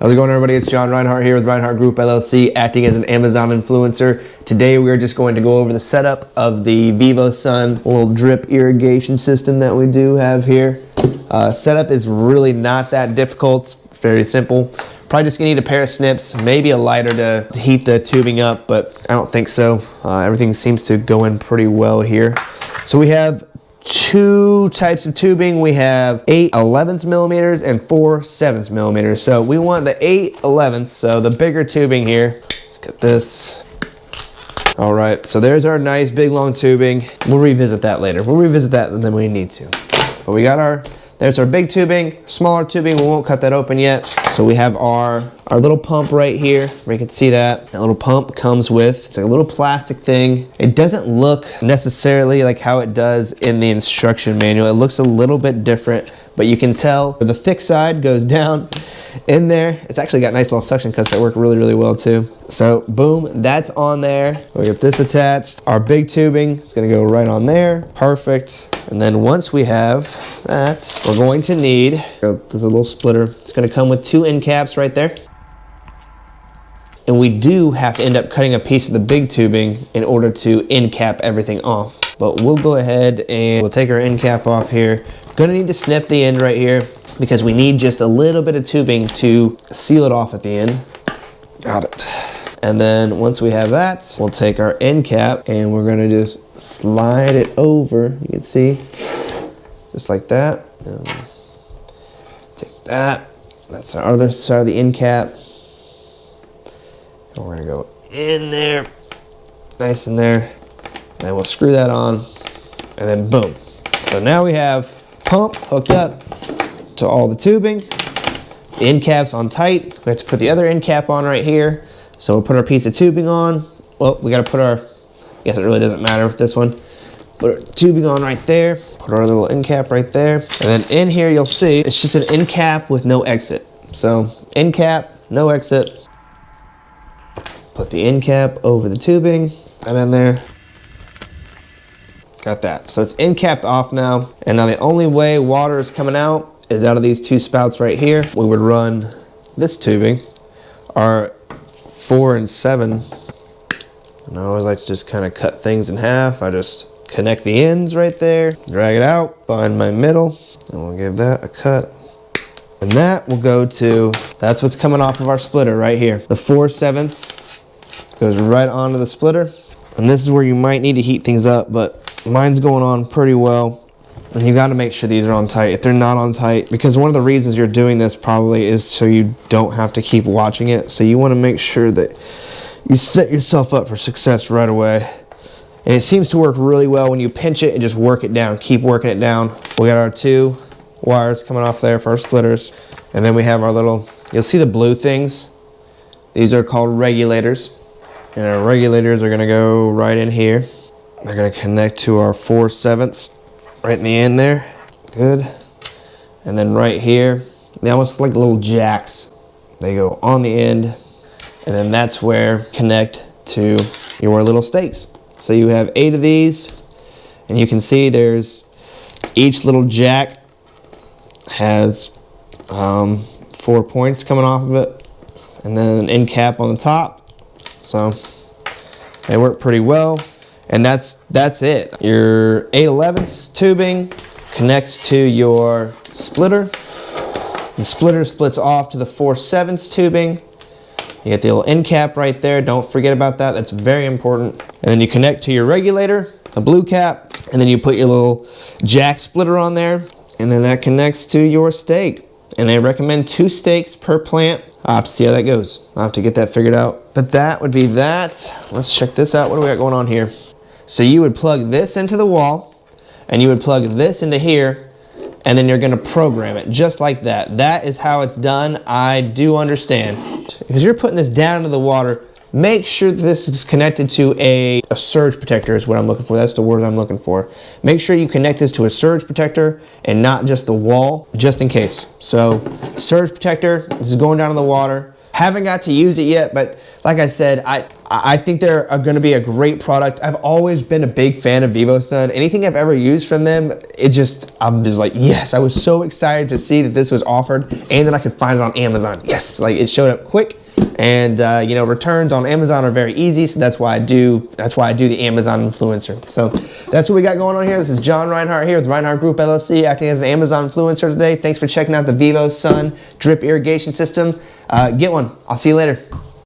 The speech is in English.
How's it going, everybody? It's John Reinhardt here with Reinhardt Group LLC, acting as an Amazon influencer. Today we are just going to go over the setup of the Vivosun little drip irrigation system that we do have here. Setup is really not that difficult. It's very simple. Probably just gonna need a pair of snips, maybe a lighter to heat the tubing up, but I don't think so. Everything seems to go in pretty well here. So we have two types of tubing. We have 8/11 millimeters and 4/7 millimeters. So we want the 8/11, so the bigger tubing here. Let's get this. All right, so there's our nice big long tubing. We'll revisit that later. We'll revisit that when we need to. But we got there's our big tubing, smaller tubing. We won't cut that open yet. So we have our little pump right here, where you can see that. That little pump comes with, it's like a little plastic thing. It doesn't look necessarily like how it does in the instruction manual. It looks a little bit different, but you can tell the thick side goes down in there. It's actually got nice little suction cups that work really, really well too. So boom, that's on there. We get this attached. Our big tubing is gonna go right on there. Perfect. And then once we have that, we're going to need, there's a little splitter. It's gonna come with 2 end caps right there. And we do have to end up cutting a piece of the big tubing in order to end cap everything off. But we'll go ahead and we'll take our end cap off here. Gonna need to snip the end right here because we need just a little bit of tubing to seal it off at the end. Got it. And then once we have that, we'll take our end cap and we're gonna just slide it over. You can see, just like that. And take that. That's our other side of the end cap. And we're gonna go in there, nice in there. And then we'll screw that on, and then boom. So now we have pump hooked up to all the tubing. The end cap's on tight. We have to put the other end cap on right here. So we'll put our piece of tubing on. Well, we gotta put I guess it really doesn't matter with this one. Put our tubing on right there. Put our little end cap right there. And then in here you'll see, it's just an end cap with no exit. So end cap, no exit. Put the end cap over the tubing and in there. Got that. So it's end capped off now. And now the only way water is coming out is out of these 2 spouts right here. We would run this tubing, our 4 and 7. And I always like to just kind of cut things in half. I just connect the ends right there, drag it out, find my middle, and we'll give that a cut. And that will go to, that's what's coming off of our splitter right here. The 4/7 goes right onto the splitter. And this is where you might need to heat things up, but mine's going on pretty well. And you gotta make sure these are on tight. If they're not on tight, because one of the reasons you're doing this probably is so you don't have to keep watching it. So you wanna make sure that you set yourself up for success right away. And it seems to work really well when you pinch it and just work it down. Keep working it down. We got our 2 wires coming off there for our splitters. And then we have our little, you'll see the blue things. These are called regulators. And our regulators are gonna go right in here. They're gonna connect to our 4/7 right in the end there. Good. And then right here, they almost like little jacks. They go on the end, and then that's where connect to your little stakes. So you have 8 of these, and you can see there's each little jack has 4 points coming off of it, and then an end cap on the top. So they work pretty well. And that's it. Your 8/11 tubing connects to your splitter. The splitter splits off to the 4/7 tubing. You get the little end cap right there. Don't forget about that. That's very important. And then you connect to your regulator, the blue cap, and then you put your little jack splitter on there, and then that connects to your stake. And they recommend 2 stakes per plant. I'll have to see how that goes. I'll have to get that figured out. But that would be that. Let's check this out. What do we got going on here? So you would plug this into the wall, and you would plug this into here, and then you're gonna program it just like that. That is how it's done. I do understand. Because you're putting this down into the water, make sure that this is connected to a surge protector is what I'm looking for. That's the word I'm looking for. Make sure you connect this to a surge protector and not just the wall, just in case. So surge protector, this is going down in the water. Haven't got to use it yet, but like I said, I think they're going to be a great product. I've always been a big fan of Vivosun. Anything I've ever used from them, I'm just like, yes. I was so excited to see that this was offered and that I could find it on Amazon. Yes, like it showed up quick. And you know, returns on Amazon are very easy, so that's why I do the Amazon influencer. So that's what we got going on here. This is John Reinhardt here with Reinhardt Group LLC, acting as an Amazon influencer today. Thanks for checking out the Vivosun drip irrigation system. Get one. I'll see you later.